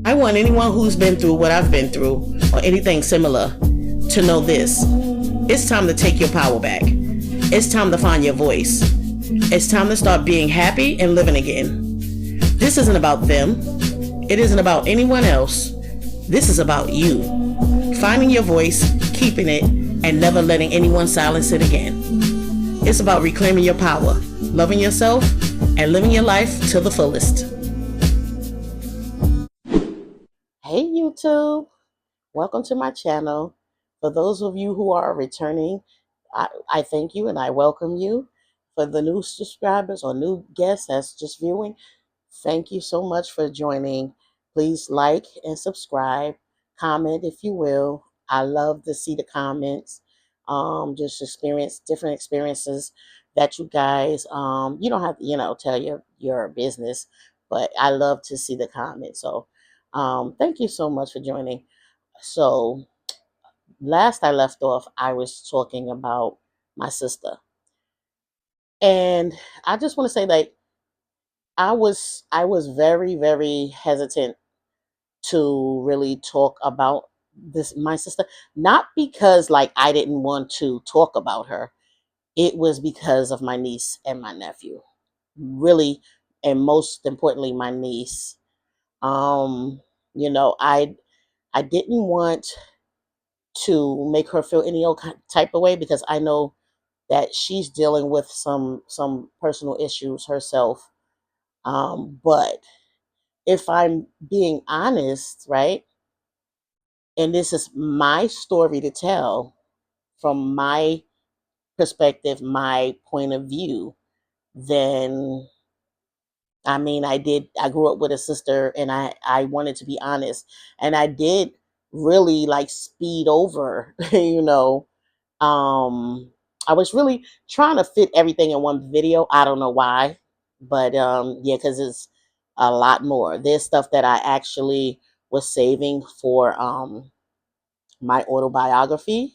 I want anyone who's been through what I've been through or anything similar to know this. It's time to take your power back. It's time to find your voice. It's time to start being happy and living again. This isn't about them. It isn't about anyone else. This is about you. Finding your voice, keeping it, and never letting anyone silence it again. It's about reclaiming your power, loving yourself, and living your life to the fullest. Hey YouTube, welcome to my channel. For those of you who are returning, I thank you and I welcome you. For the new subscribers or new guests that's just viewing, thank you so much for joining. Please like and subscribe, comment if you will. I love to see the comments. Just experience different experiences that you guys you don't have to, tell your business, but I love to see the comments. So thank you so much for joining. So last I left off, I was talking about my sister. And I just want to say that I was very, very hesitant to really talk about this my sister. Not because like I didn't want to talk about her. It was because of my niece and my nephew. Really, and most importantly, my niece. Um, I didn't want to make her feel any old type of way because I know that she's dealing with some personal issues herself. But if I'm being honest, right, and this is my story to tell from my perspective, my point of view, then I mean, I grew up with a sister and I wanted to be honest. And I did really like speed over, Um, I was really trying to fit everything in one video. I don't know why, but yeah, because it's a lot more. There's stuff that I actually was saving for my autobiography,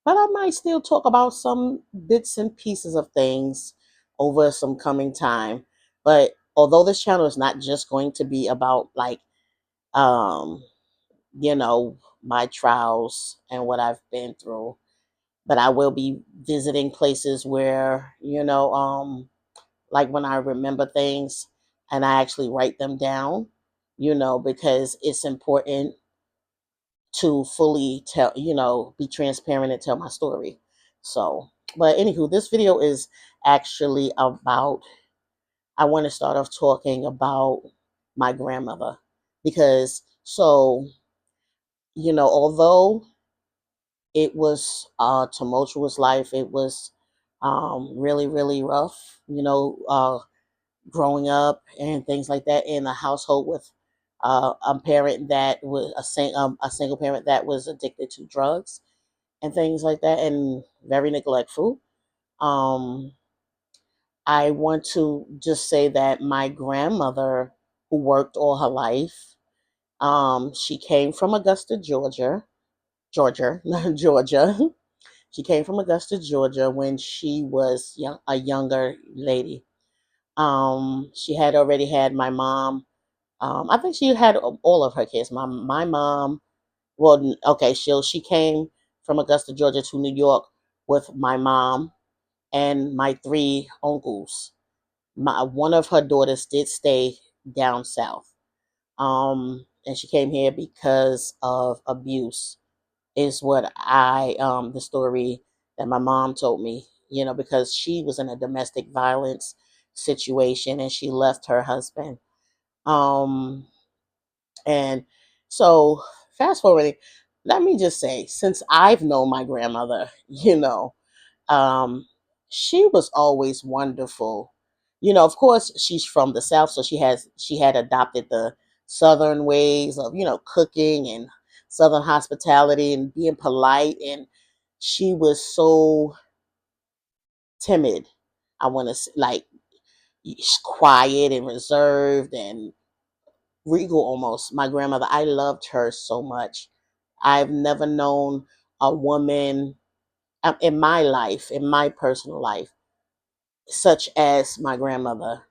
but I might still talk about some bits and pieces of things over some coming time. But although this channel is not just going to be about like um, my trials and what I've been through, but I will be visiting places where, like when I remember things and I actually write them down, because it's important to fully tell, be transparent and tell my story. So, but anywho, this video is actually about, I want to start off talking about my grandmother because, so, although it was a tumultuous life, it was really, really rough, growing up and things like that in a household with a parent that was a single parent that was addicted to drugs and things like that and very neglectful. Um, I want to just say that my grandmother, who worked all her life, she came from Augusta, Georgia, Georgia. She came from Augusta, Georgia when she was a younger lady. She had already had my mom. I think she had all of her kids. My mom. Well, okay, she came from Augusta, Georgia to New York with my mom and my three uncles. One of her daughters did stay down south. And she came here because of abuse, is what the story that my mom told me, because she was in a domestic violence situation and she left her husband. Um, and so fast forwarding, let me just say, since I've known my grandmother, um, she was always wonderful. Of course, she's from the South, so she had adopted the Southern ways of, cooking and Southern hospitality and being polite. And she was so timid. I want to like quiet and reserved and regal almost. My grandmother, I loved her so much. I've never known a woman in my life, in my personal life, such as my grandmother.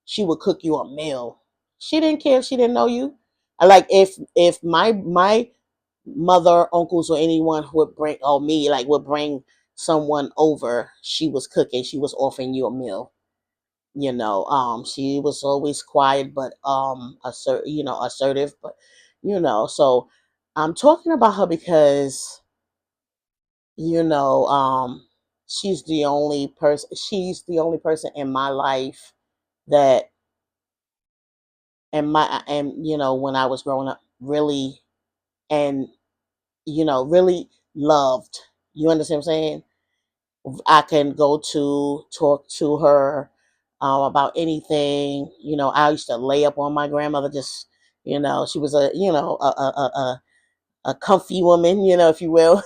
She would cook you a meal. She didn't care if she didn't know you. I like if my mother, uncles, or anyone who would bring, or me, like would bring someone over, she was cooking, she was offering you a meal. She was always quiet, but assertive, but so I'm talking about her because you know, she's the only person in my life that and when I was growing up, really, and really loved. You understand what I'm saying? I can go to talk to her about anything. I used to lay up on my grandmother. Just she was a comfy woman, if you will.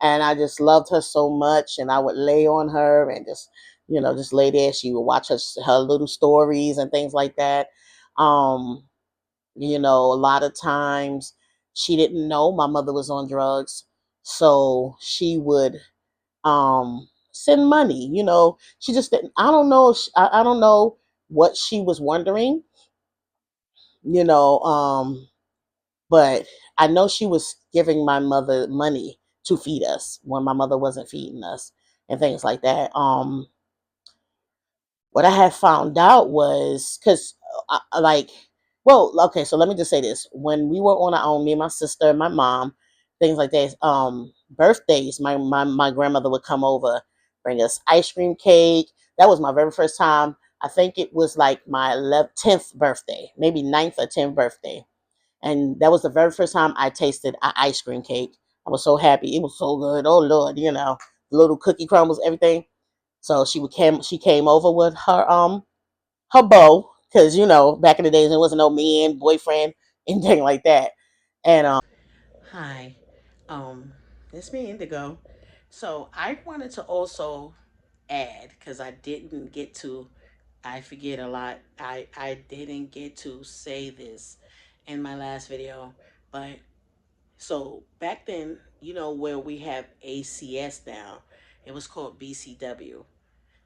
And I just loved her so much. And I would lay on her and just lay there. She would watch her little stories and things like that. Um, a lot of times she didn't know my mother was on drugs. So she would send money. She just didn't. I don't know. I don't know what she was wondering. You know, but I know she was giving my mother money to feed us when my mother wasn't feeding us and things like that. What I had found out was because, well, okay, so let me just say this. When we were on our own, me and my sister and my mom, things like that, birthdays, my grandmother would come over, bring us ice cream cake. That was my very first time. I think it was like my 10th birthday, maybe ninth or 10th birthday. And that was the very first time I tasted an ice cream cake. I was so happy. It was so good. Oh, Lord, the little cookie crumbles, everything. So she came over with her beau, because back in the days there wasn't no man, boyfriend, anything like that. And hi, um, it's me, Indigo. So I wanted to also add, because I forget a lot. I didn't get to say this in my last video, but so back then, where we have ACS now, it was called BCW.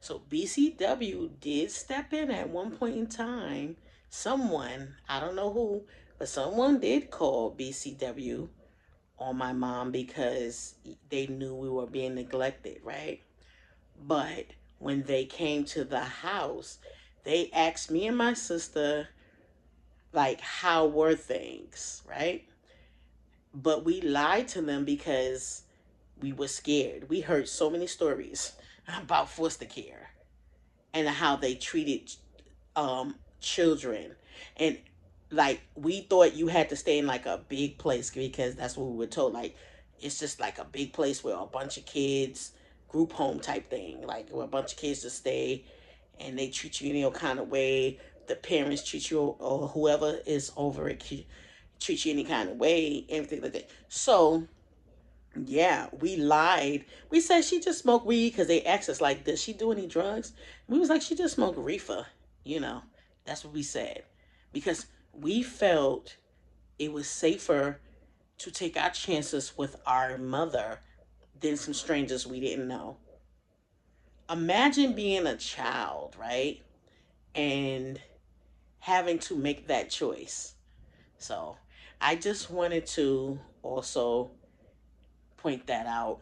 So BCW did step in at one point in time. Someone, I don't know who, but someone did call BCW on my mom because they knew we were being neglected, right? But when they came to the house, they asked me and my sister, like, how were things, right? But we lied to them because we were scared. We heard so many stories about foster care and how they treated children, and like we thought you had to stay in like a big place because that's what we were told. Like it's just like a big place where a bunch of kids, group home type thing, like where a bunch of kids to stay, and they treat you any kind of way. The parents treat you, or whoever is over it, treat you any kind of way, everything like that. So yeah, we lied. We said she just smoked weed because they asked us like, does she do any drugs? We was like, she just smoked reefer. You know, that's what we said because we felt it was safer to take our chances with our mother than some strangers we didn't know. Imagine being a child, right? And having to make that choice. So I just wanted to also point that out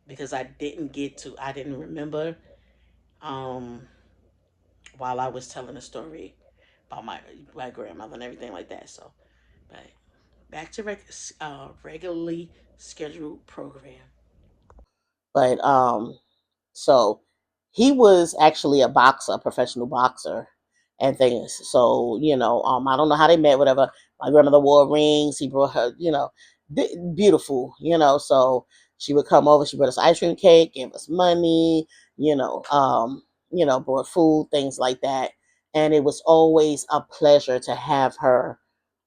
because I didn't remember um, while I was telling a story about my grandmother and everything like that. So, but back to regularly scheduled program. But so he was actually a boxer, a professional boxer, and things. So I don't know how they met. Whatever. My grandmother wore rings. He brought her, beautiful. So she would come over. She brought us ice cream cake, gave us money. Brought food, things like that. And it was always a pleasure to have her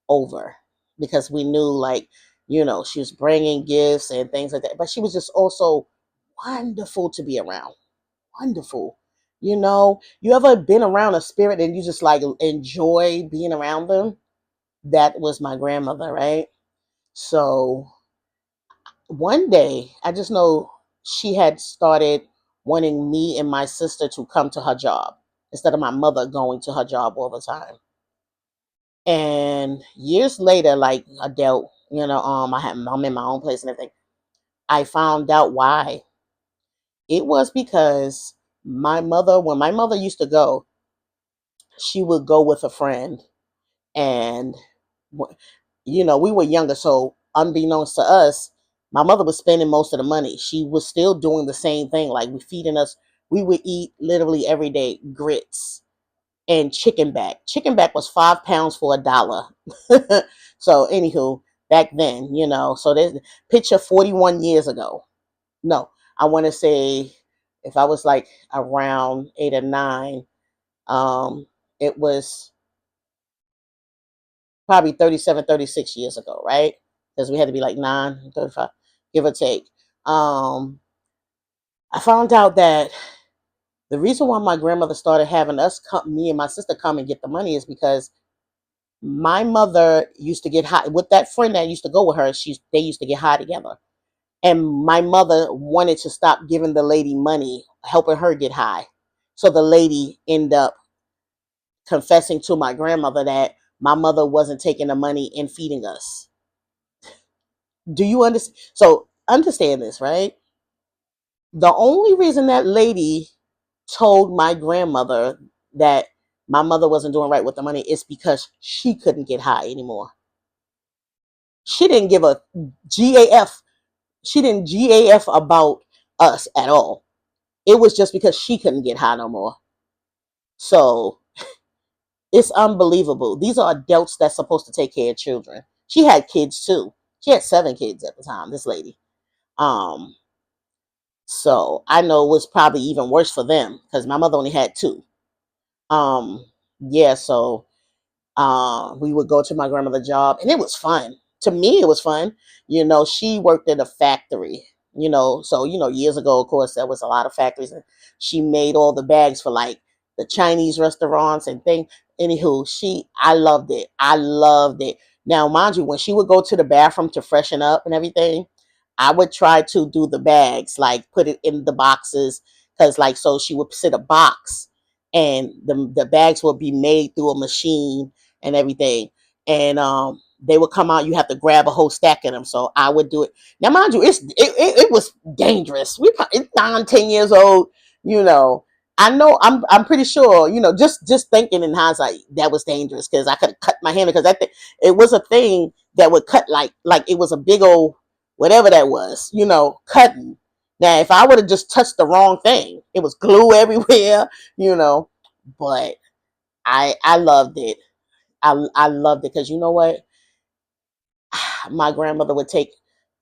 over because we knew, like, she was bringing gifts and things like that. But she was just also wonderful to be around. Wonderful. You ever been around a spirit and you just like enjoy being around them? That was my grandmother, right? So one day, I just know she had started wanting me and my sister to come to her job instead of my mother going to her job all the time. And years later, like adult, I'm in my own place and everything. I found out why. It was because my mother, when my mother used to go, she would go with a friend, and we were younger, so unbeknownst to us, my mother was spending most of the money. She was still doing the same thing, like we feeding us. We would eat literally every day grits and chicken back. Chicken back was 5 pounds for $1. So anywho, back then, so there's picture 41 years ago. No, I want to say if I was like around 8 or 9, um, it was probably 37, 36 years ago, right? Because we had to be like 9, 35, give or take. I found out that the reason why my grandmother started having us come, me and my sister come and get the money is because my mother used to get high with that friend that used to go with her. They used to get high together. And my mother wanted to stop giving the lady money, helping her get high. So the lady ended up confessing to my grandmother that my mother wasn't taking the money and feeding us. Do you understand? So understand this, right? The only reason that lady told my grandmother that my mother wasn't doing right with the money is because she couldn't get high anymore. She didn't give a GAF. She didn't GAF about us at all. It was just because she couldn't get high no more. So it's unbelievable. These are adults that's supposed to take care of children. She had kids too. She had 7 kids at the time, this lady. Um, so I know it was probably even worse for them because my mother only had 2. Um, yeah, so we would go to my grandmother's job, and it was fun. To me, it was fun. She worked in a factory. So years ago, of course, there was a lot of factories, and she made all the bags for like the Chinese restaurants and things. Anywho, I loved it. I loved it. Now, mind you, when she would go to the bathroom to freshen up and everything, I would try to do the bags, like put it in the boxes, because like so she would sit a box, and the bags would be made through a machine and everything. And they would come out. You have to grab a whole stack of them. So I would do it. Now, mind you, it was dangerous. It's 9, 10 years old. You know, I know. I'm pretty sure. Just thinking in hindsight, that was dangerous because I could have cut my hand because it was a thing that would cut like it was a big old whatever that was. Cutting. Now, if I would have just touched the wrong thing, it was glue everywhere. You know, but I loved it. I loved it because you know what? My grandmother would take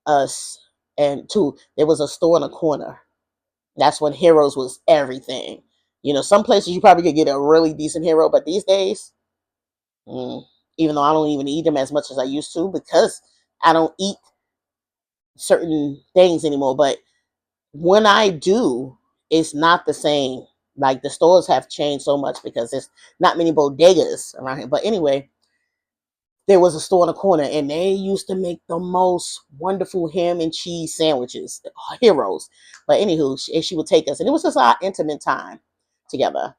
us, and there was a store in the corner. That's when Heroes was everything. Some places you probably could get a really decent hero, but these days, mm, even though I don't even eat them as much as I used to because I don't eat certain things anymore. But when I do, it's not the same. Like the stores have changed so much because there's not many bodegas around here. But anyway, there was a store in the corner, and they used to make the most wonderful ham and cheese sandwiches. Heroes. But anywho, she would take us, and it was just our intimate time together.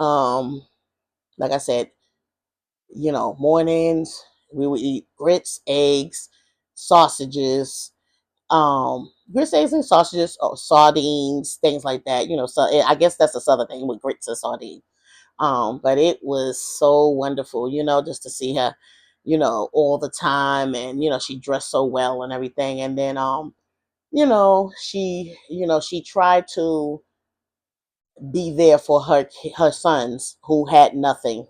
Um, like I said, mornings we would eat grits, eggs, sausages, grits, eggs, and sausages, or sardines, things like that. So I guess that's the southern thing with grits and sardines. But it was so wonderful, just to see her, all the time. And, she dressed so well and everything. And then, she tried to be there for her sons who had nothing.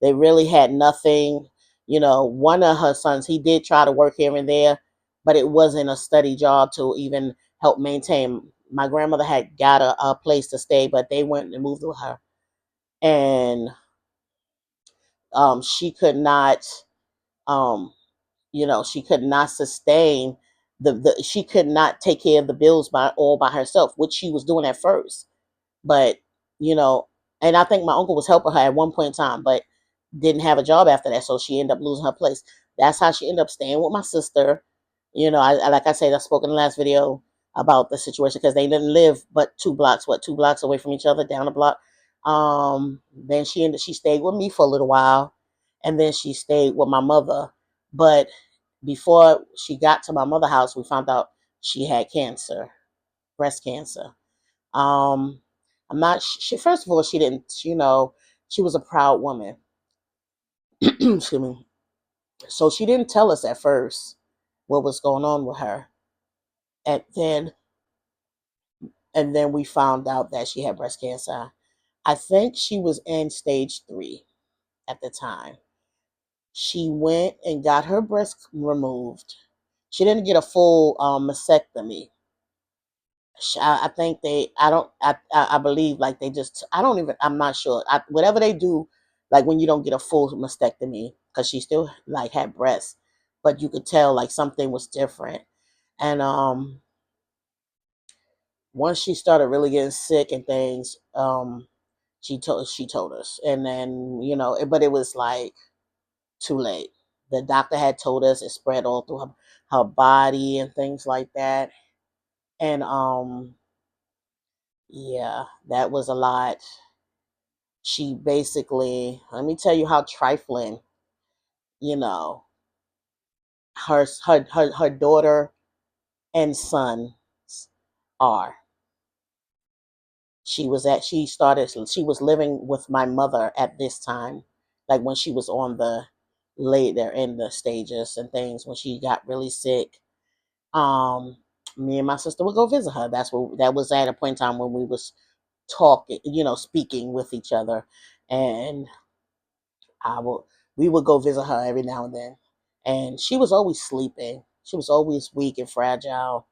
They really had nothing. One of her sons, he did try to work here and there, but it wasn't a steady job to even help maintain. My grandmother had got a place to stay, but they went and moved with her. And she could not um she could not sustain she could not take care of the bills by herself, which she was doing at first. But you know and I think my uncle was helping her at one point in time, but didn't have a job after that, so she ended up losing her place. That's how she ended up staying with my sister. Like I said, I spoke in the last video about the situation because they didn't live but 2 blocks away from each other, down the block. Then she stayed with me for a little while, and then she stayed with my mother. But before she got to my mother's house, we found out she had cancer, breast cancer. Um, I'm not. She first of all, she didn't. She was a proud woman. Excuse me. So she didn't tell us at first what was going on with her, and then we found out that she had breast cancer. I think she was in stage 3 at the time. She went and got her breast removed. She didn't get a full mastectomy. I think they. I don't. I believe like they just. I don't even. I'm not sure. Whatever they do, like when you don't get a full mastectomy, because she still like had breasts, but you could tell like something was different. And once she started really getting sick and things, she told us, and then but it was like too late. The doctor had told us it spread all through her body and things like that. And yeah, that was a lot. She basically, let me tell you how trifling, you know, her daughter and son are. She was living with my mother at this time, like when she was on the later in the stages and things, when she got really sick. um Me and my sister would go visit her. That was at a point in time when we was talking, speaking with each other. And I would we would go visit her every now and then. And she was always sleeping. She was always weak and fragile.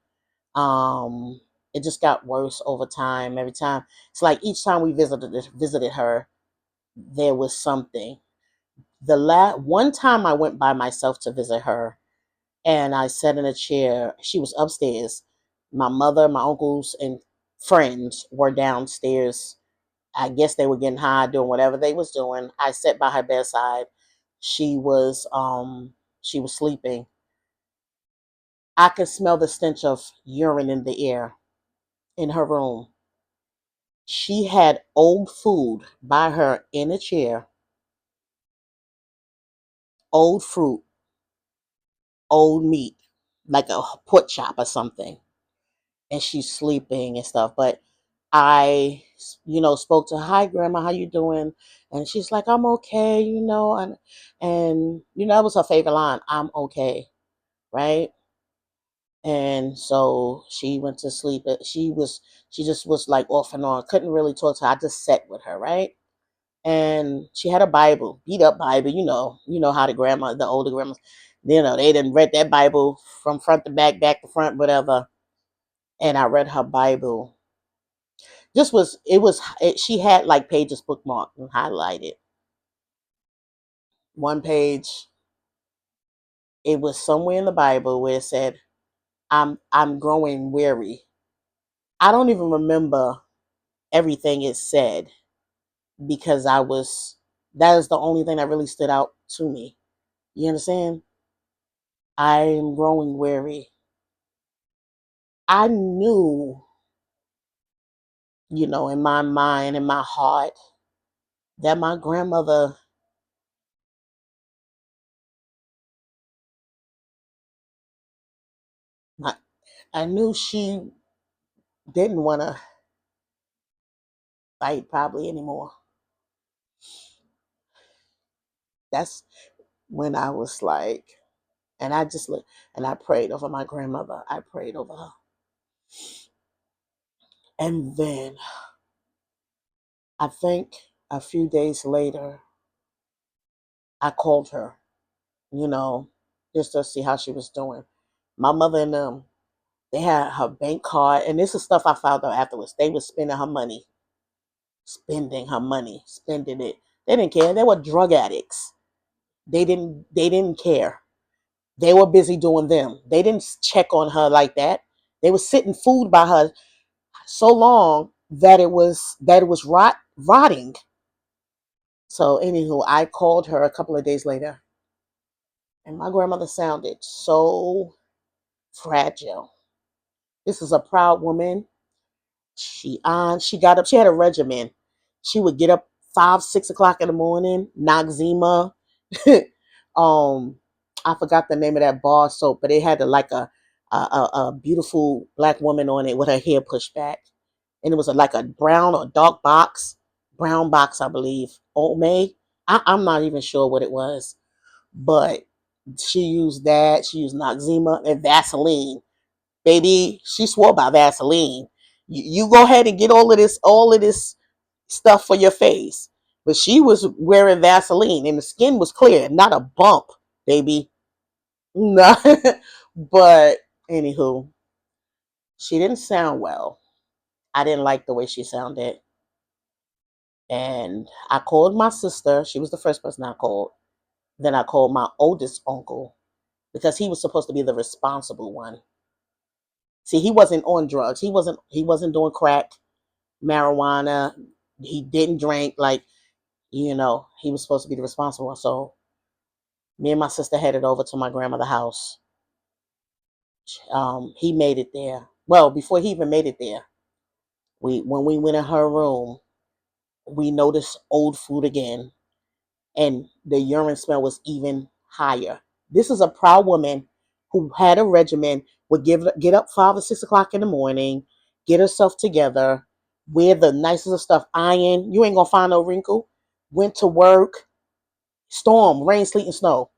It just got worse over time. Every time, it's like each time we visited her, there was something. One time I went by myself to visit her, and I sat in a chair. She was upstairs. My mother, my uncles, and friends were downstairs. I guess they were getting high, doing whatever they was doing. I sat by her bedside. She was sleeping. I could smell the stench of urine in the air in her room. She had old food by her in a chair, old fruit, old meat, like a pork chop or something, and she's sleeping and stuff. But I, spoke to her, "Hi, Grandma, how you doing?" And she's like, "I'm okay," and that was her favorite line, "I'm okay," right? And so she went to sleep. She just was like off and on. Couldn't really talk to her. I just sat with her, right? And she had a Bible, beat up Bible. How the older grandmas, they didn't read that Bible from front to back, back to front, whatever. And I read her Bible. She had like pages bookmarked and highlighted. One page, it was somewhere in the Bible where it said, I'm growing weary. I don't even remember everything it said, because that is the only thing that really stood out to me. You understand? I'm growing weary. I knew, in my mind, in my heart, that my grandmother, I, I knew she didn't want to fight probably anymore. That's when I was like, and I just looked and I prayed over my grandmother. I prayed over her. And then I think a few days later, I called her, you know, just to see how she was doing. My mother and them, they had her bank card, and this is stuff I found out afterwards. They were spending her money, spending it. They didn't care. They were drug addicts. They didn't care. They were busy doing them. They didn't check on her like that. They were sitting food by her so long that it was rotting. So anywho, I called her a couple of days later, and my grandmother sounded so fragile. This is a proud woman. She got up. She had a regimen. She would get up 5, 6 o'clock in the morning, Noxzema, um, I forgot the name of that bar soap, but it had like a beautiful black woman on it with her hair pushed back, and it was like a brown or dark box, brown box, I believe. Old May. I'm not even sure what it was, but she used that. She used Noxzema and Vaseline. Baby, she swore by Vaseline. You go ahead and get all of this stuff for your face. But she was wearing Vaseline and the skin was clear, not a bump, baby. No. But anywho, she didn't sound well. I didn't like the way she sounded. And I called my sister. She was the first person I called. Then I called my oldest uncle because he was supposed to be the responsible one. See, he wasn't on drugs. He wasn't doing crack, marijuana. He didn't drink. Like, he was supposed to be the responsible one. So me and my sister headed over to my grandmother's house. He made it there. Well, before he even made it there, when we went in her room, we noticed old food again, and the urine smell was even higher. This is a proud woman who had a regimen, would get up 5 or 6 o'clock in the morning, get herself together, wear the nicest of stuff, iron. You ain't gonna find no wrinkle. Went to work, storm, rain, sleet, and snow,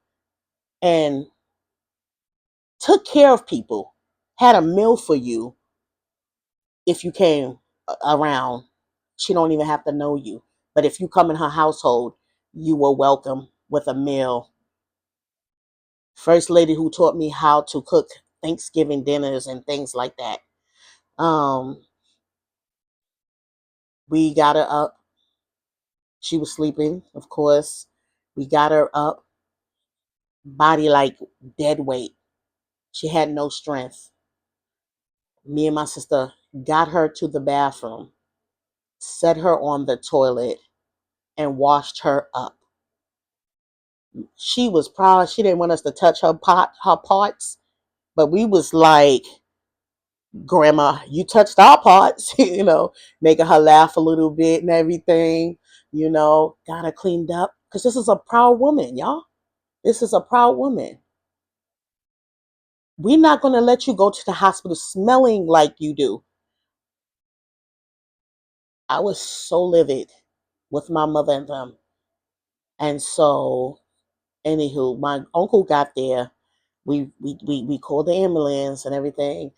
and took care of people. Had a meal for you if you came around. She don't even have to know you, but if you come in her household, you were welcome with a meal. First lady who taught me how to cook Thanksgiving dinners and things like that. Um, we got her up. She was sleeping, of course. We got her up, body like dead weight. She had no strength. Me and my sister got her to the bathroom, set her on the toilet, and washed her up. She was proud. She didn't want us to touch her parts, but we was like, Grandma, you touched our parts, making her laugh a little bit and everything, got her cleaned up. Because this is a proud woman, y'all. This is a proud woman. We're not going to let you go to the hospital smelling like you do. I was so livid with my mother and them. And so, anywho, my uncle got there. We called the ambulance and everything,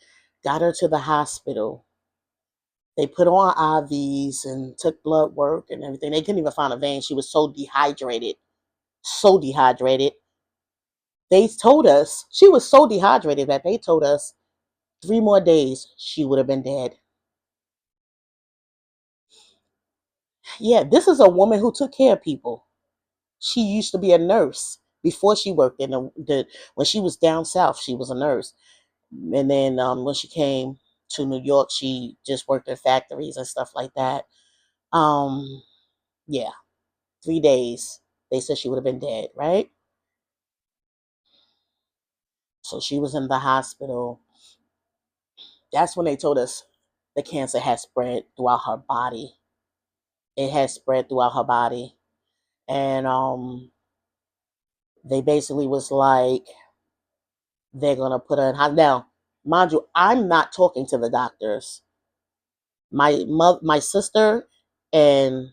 got her to the hospital. They put on IVs and took blood work and everything. They couldn't even find a vein. She was so dehydrated. So dehydrated. They told us she was so dehydrated that they told us 3 more days she would have been dead. Yeah, this is a woman who took care of people. She used to be a nurse before she worked in when she was down south. She was a nurse, and then when she came to New York, she just worked in factories and stuff like that. Um, yeah, 3 days. They said she would have been dead, right? So she was in the hospital. That's when they told us the cancer had spread throughout her body. It had spread throughout her body. And they basically was like, they're gonna put her in hospital. Now, mind you, I'm not talking to the doctors. My sister and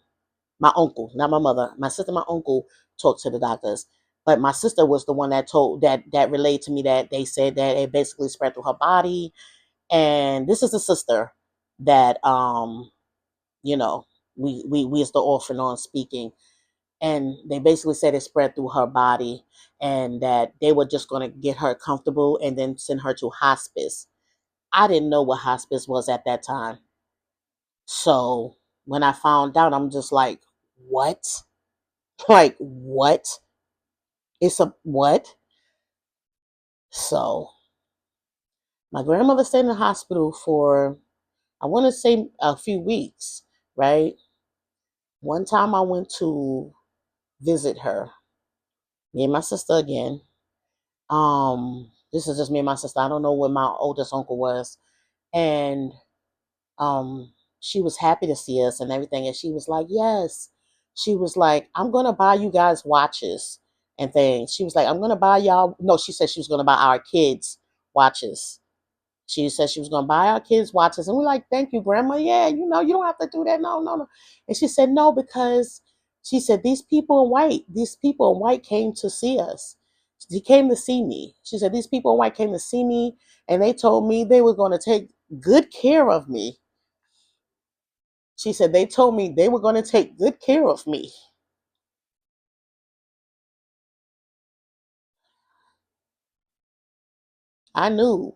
my uncle, not my mother, my sister, and my uncle talked to the doctors. But my sister was the one that told that relayed to me that they said that it basically spread through her body. And this is a sister that you know we is the orphan on speaking, and they basically said it spread through her body, and that they were just going to get her comfortable and then send her to hospice. I didn't know what hospice was at that time, so when I found out, I'm just like, what? Like, what? It's a what? So my grandmother stayed in the hospital for, I want to say, a few weeks, right? One time I went to visit her, me and my sister again. This is just me and my sister. I don't know where my oldest uncle was. And um she was happy to see us and everything. And she was like, yes. She was like, I'm gonna buy you guys watches. and things. She was like, I'm gonna buy y'all. No, she said she was gonna buy our kids watches. She said she was gonna buy our kids watches, and we're like, "Thank you, Grandma. Yeah, you don't have to do that. No, no, no." And she said, "No, because she said these people in white came to see us. They came to see me." She said these people in white came to see me, and they told me they were going to take good care of me. She said they told me they were going to take good care of me. I knew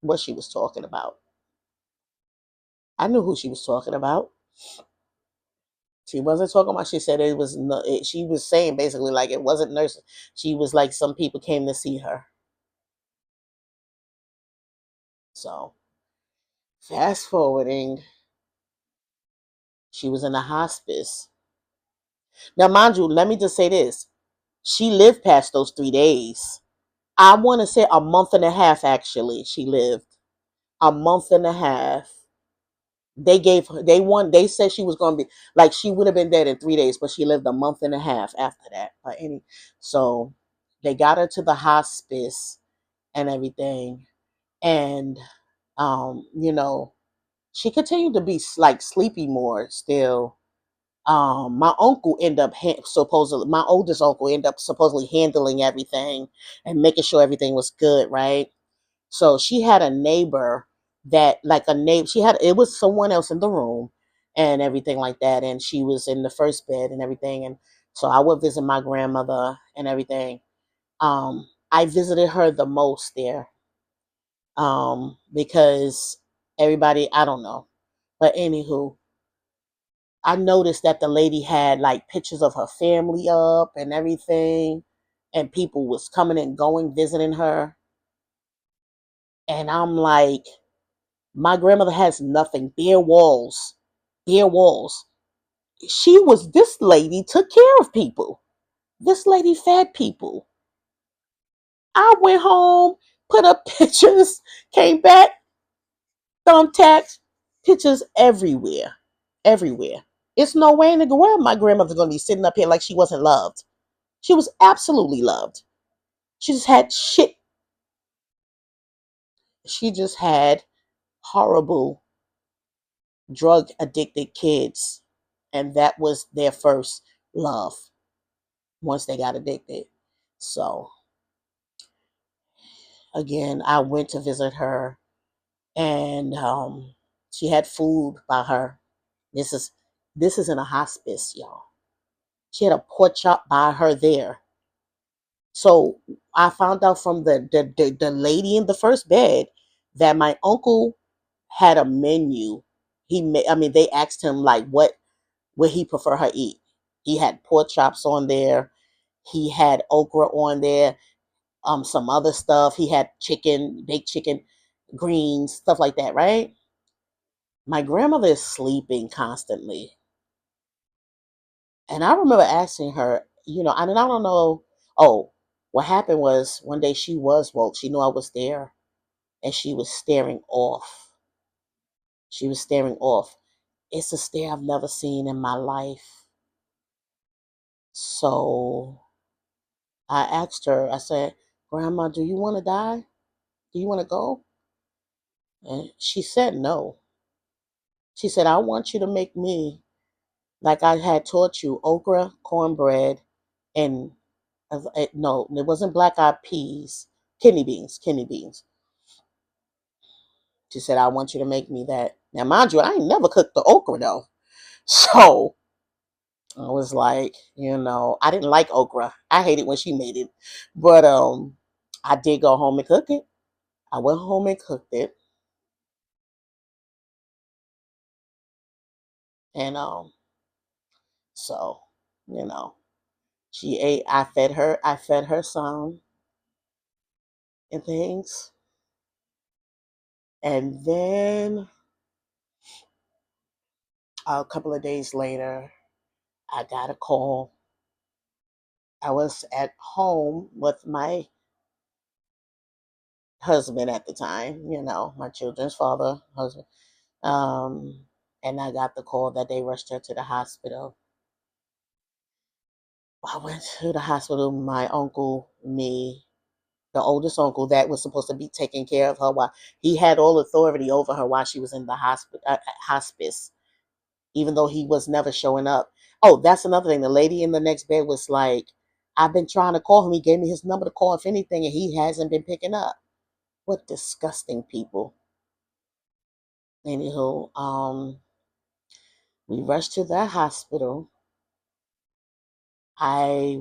what she was talking about. I knew who she was talking about. She wasn't talking about. She said it was. She was saying basically like it wasn't nurses. She was like some people came to see her. So fast forwarding, she was in the hospice. Now, mind you, let me just say this: she lived past those 3 days. I want to say a month and a half. Actually, she lived a month and a half. They gave her. They won. They said she was going to be like she would have been dead in 3 days, but she lived a month and a half after that. So they got her to the hospice and everything, and you know, she continued to be like sleepy more still. My uncle ended up supposedly, my oldest uncle ended up supposedly handling everything and making sure everything was good, right? So she had a neighbor that, like a neighbor, it was someone else in the room and everything like that. And she was in the first bed and everything. And so I would visit my grandmother and everything. I visited her the most there because everybody, I don't know. But anywho, I noticed that the lady had like pictures of her family up and everything, and people was coming and going visiting her. And I'm like, my grandmother has nothing, bare walls, bare walls. This lady took care of people. This lady fed people. I went home, put up pictures, came back, thumbtacks, pictures everywhere, everywhere. It's no way in the world my grandmother's gonna be sitting up here like she wasn't loved. She was absolutely loved. She just had shit. She just had horrible drug addicted kids. And that was their first love once they got addicted. So again, I went to visit her and she had food by her. This is this is in a hospice, y'all. She had a pork chop by her there. So I found out from the lady in the first bed that my uncle had a menu. I mean, they asked him like what would he prefer her eat. He had pork chops on there. He had okra on there. Some other stuff. He had chicken, baked chicken, greens, stuff like that. Right. My grandmother is sleeping constantly, and I remember asking her, and I don't know. Oh, what happened was one day she was woke. She knew I was there, and she was staring off. She was staring off. It's a stare I've never seen in my life. So I asked her, I said, Grandma, do you want to die? Do you want to go? And she said no. She said, I want you to make me, like I had taught you, okra, cornbread, and no, it wasn't black eyed peas, kidney beans, kidney beans. She said, I want you to make me that. Now, mind you, I ain't never cooked the okra though. So I was like, I didn't like okra. I hated when she made it. But I did go home and cook it. I went home and cooked it. And so, you know, she ate, I fed her some and things. And then a couple of days later, I got a call. I was at home with my husband at the time, my children's father, husband. Um, and I got the call that they rushed her to the hospital. I went to the hospital. My uncle, me, the oldest uncle that was supposed to be taking care of her while he had all authority over her while she was in the hospice, even though he was never showing up. Oh, that's another thing. The lady in the next bed was like, I've been trying to call him. He gave me his number to call if anything, and he hasn't been picking up. What disgusting people. Anywho, we rushed to the hospital. I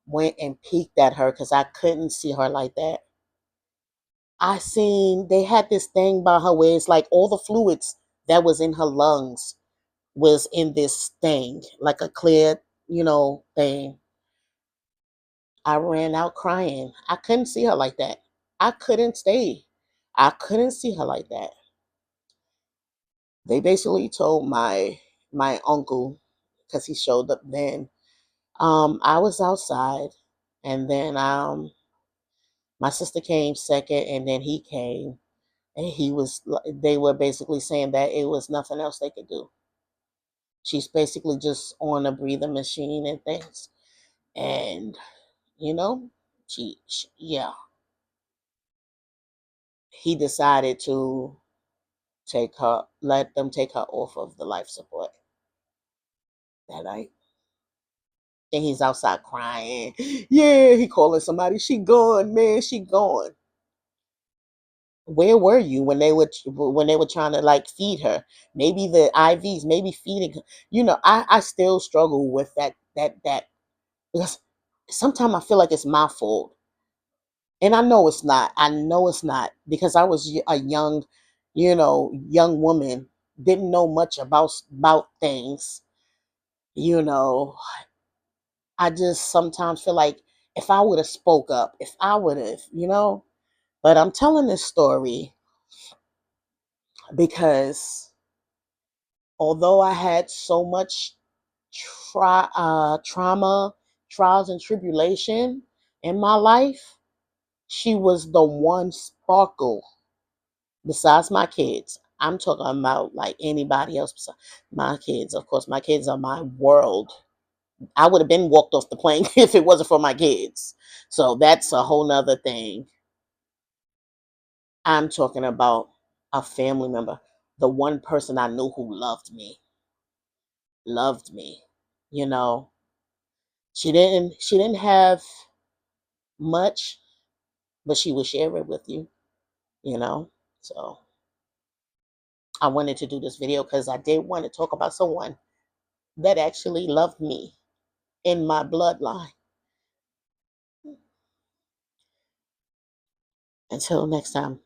went and peeked at her because I couldn't see her like that. I seen they had this thing by her where it's like all the fluids that was in her lungs was in this thing, like a clear, thing. I ran out crying. I couldn't see her like that. I couldn't stay. I couldn't see her like that. They basically told my uncle, because he showed up then. I was outside, and then my sister came second, and then he came, and they were basically saying that it was nothing else they could do. She's basically just on a breathing machine and things, and you know, yeah, he decided to let them take her off of the life support that night. And he's outside crying. Yeah, he calling somebody. She gone, man. She gone. Where were you when they were trying to like feed her? Maybe the IVs, maybe feeding her. I still struggle with that because sometimes I feel like it's my fault, and I know it's not. I know it's not because I was a young woman, didn't know much about things. You know, I just sometimes feel like if I would have spoke up, if I would have, But I'm telling this story because although I had so much trauma, trials, and tribulation in my life, she was the one sparkle besides my kids. I'm talking about like anybody else besides my kids. Of course, my kids are my world. I would have been walked off the plane if it wasn't for my kids. So that's a whole nother thing. I'm talking about a family member, the one person I knew who loved me. You know, she didn't have much, but she would share it with you, you know. So I wanted to do this video because I did want to talk about someone that actually loved me in my bloodline. Until next time.